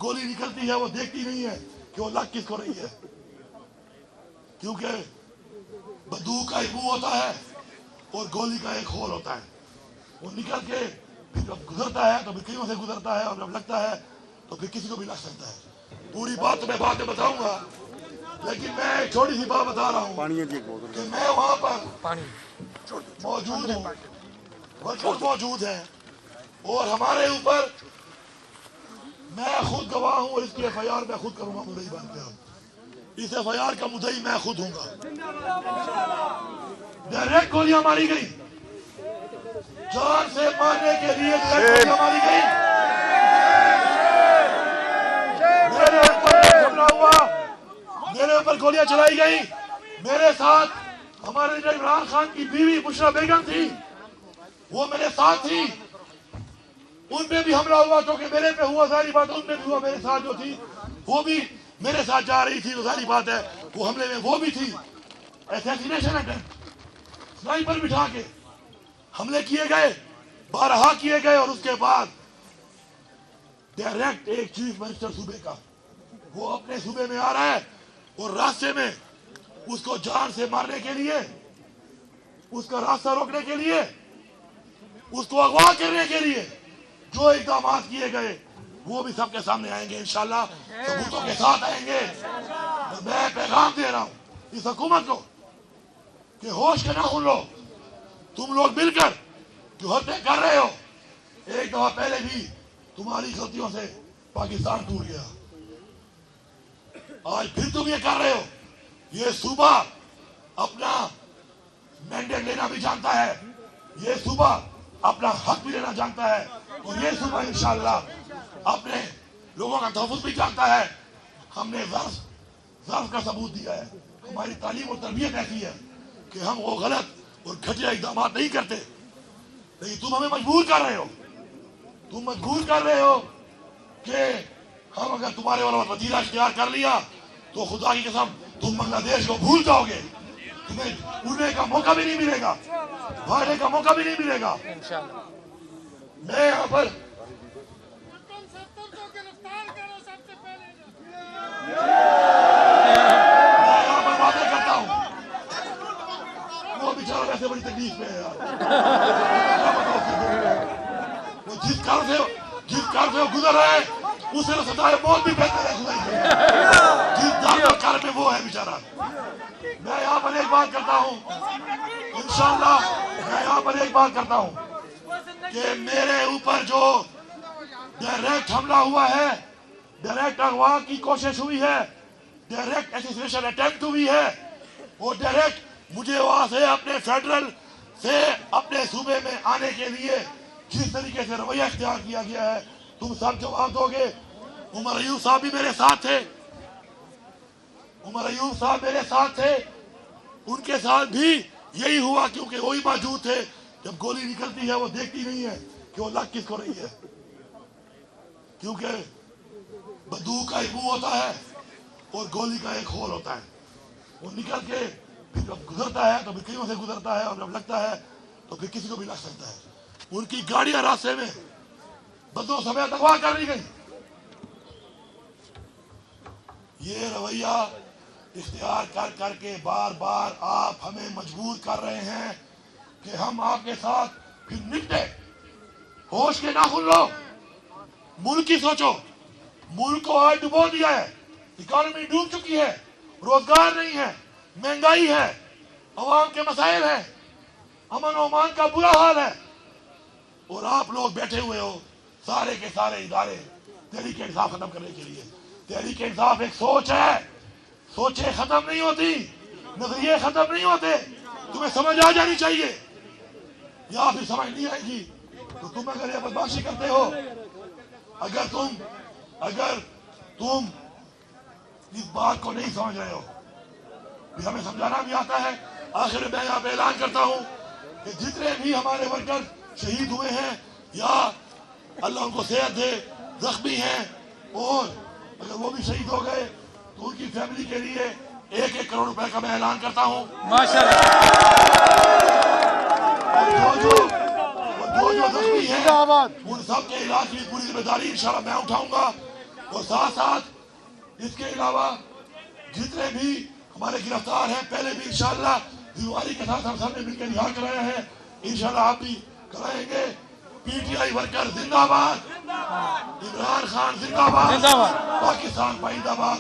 गोली निकलती है वो देखती नहीं है कि वो लग किसको रही है, क्योंकि बंदूक का एक मुंह होता है और गोली का एक होल होता है। वो निकल के फिर जब गुजरता है तो फिर कईयों से गुजरता है और जब लगता है तो फिर किसी को भी लग सकता है। पूरी बात तो मैं बाद में बताऊंगा, लेकिन मैं एक छोटी सी बात बता रहा हूँ कि मैं वहां पर मौजूद हूँ, वर्कर्स मौजूद हैं और हमारे ऊपर मैं खुद गवाह हूँ और इसकी FIR मैं खुद करूंगा मुद्दई बन के। इस FIR का मुद्दई मैं खुद हूँगा। डायरेक्ट गोलियां मारी गई, जान से मारने के लिए डायरेक्ट गोलियां मारी गई। मेरे ऊपर हमला हुआ, मेरे ऊपर गोलियां चलाई गई। मेरे साथ हमारे जो इमरान खान की बीवी बुशरा बेगम थी वो मेरे साथ थी, उन पे भी हमला हुआ क्योंकि मेरे पे हुआ, सारी बात उन पे भी हुआ। मेरे साथ जो थी वो भी मेरे साथ जा रही थी, तो सारी बात है वो हमले में वो भी थी। असैसिनेशन अटेम्प्ट, स्नाइपर बिठा के हमले किए गए, 12 किए गए और उसके बाद डायरेक्ट एक चीफ मिनिस्टर सूबे का वो अपने सूबे में आ रहा है और रास्ते में उसको जान से मारने के लिए, उसका रास्ता रोकने के लिए, उसको अगवा करने के लिए जो इकदाम किए गए वो भी सबके सामने आएंगे इंशाल्लाह, सबूतों के साथ आएंगे। तो मैं पैगाम दे रहा हूं इस हुकूमत को कि होश के ना खुल लो, तुम लोग मिलकर जो हरकतें कर रहे हो, एक दफा पहले भी तुम्हारी गलतियों से पाकिस्तान टूट गया, आज फिर तुम ये कर रहे हो। ये सूबा अपना मैंडेट लेना भी जानता है, ये सूबा अपना हक भी लेना जानता है और ये सूबा इंशाअल्लाह अपने लोगों का तहफ़्फ़ुज़ भी जानता है। हमने ज़र्फ़ का सबूत दिया है, हमारी तालीम और तरबियत ऐसी है कि हम वो गलत और घटिया इक़दाम नहीं करते। लेकिन तुम हमें मजबूर कर रहे हो, तुम मजबूर कर रहे हो कि हम अगर तुम्हारे वाला वतीरा इख्तियार कर लिया तो खुदा की कसम तुम बांग्लादेश को भूल जाओगे, तुम्हें उड़ने का मौका भी नहीं मिलेगा, भागने का मौका भी नहीं मिलेगा। मैं यहाँ पर बातें करता हूँ, वो बेचारा वैसे बड़ी तकलीफ में है यार। वो जिस कार से गुजर रहा है उसे सदाए मौत भी बेहतर है, जिस कार में वो है बेचारा। मैं यहाँ पर एक बात करता हूँ इंशाअल्लाह, मैं यहाँ पर एक बात करता हूँ कि मेरे ऊपर जो डायरेक्ट हमला हुआ है, डायरेक्ट अगवा की कोशिश हुई है, डायरेक्ट असैसिनेशन अटेम्प्ट हुई है, वो डायरेक्ट मुझे वहां से अपने फेडरल से अपने सूबे में आने के लिए जिस तरीके से रवैया इख्तियार किया गया है, तुम सब जवाब दोगे। उमर अयूब साहब भी मेरे साथ थे, उमर अयूब साहब मेरे साथ थे, उनके साथ भी यही हुआ क्योंकि वही मौजूद थे। जब गोली निकलती है वो देखती नहीं है कि वो लग किसको रही है, क्योंकि बंदूक का एक मुंह होता है और गोली का एक होल होता है। वो निकल के फिर जब गुजरता है तो फिर कईयों से गुजरता है और जब लगता है तो फिर किसी को भी लग सकता है। उनकी गाड़ियां रास्ते में बंदों समेत अगवा कर ली गई। ये रवैया इख्तियार कर करके बार बार आप हमें मजबूर कर रहे हैं कि हम आपके साथ फिर निपटे। होश के ना खुल लो, मुल्क की सोचो। मुल्क को आज डुबो दिया है, इकोनॉमी डूब चुकी है, रोजगार नहीं है, महंगाई है, अवाम के मसाइल हैं, अमन ओमान का बुरा हाल है, और आप लोग बैठे हुए हो सारे के सारे इदारे तहरीक इंसाफ खत्म करने के लिए। तहरीक इंसाफ एक सोच है, सोचें खत्म नहीं होती, नजरिए खत्म नहीं होते। तुम्हें समझ आ जानी चाहिए, या फिर समझ नहीं आएगी तो तुम अगर ये बदमाशी करते हो, अगर तुम इस बात को नहीं समझ रहे हो, भी हमें समझाना भी आता है। आखिर में मैं यहाँ पे ऐलान करता हूँ कि जितने भी हमारे वर्कर शहीद हुए हैं या अल्लाह उनको सेहत दे, जख्मी हैं, और अगर वो भी शहीद हो गए तो उनकी फैमिली के लिए 1-1 करोड़ रुपए का मैं ऐलान करता हूँ। जो जख्मी हैं उन सब के इलाज की पूरी जिम्मेदारी इंशाल्लाह मैं उठाऊंगा। اور ساتھ ساتھ اس کے علاوہ جتنے بھی ہمارے گرفتار ہیں پہلے بھی انشاءاللہ ذمہ کے ساتھ ہم سب نے مل کے رہا کرائے ہیں، انشاءاللہ آپ بھی کرائیں گے۔ پی ٹی آئی ورکر زندہ باد، عمران خان زندہ باد، پاکستان پائندہ باد۔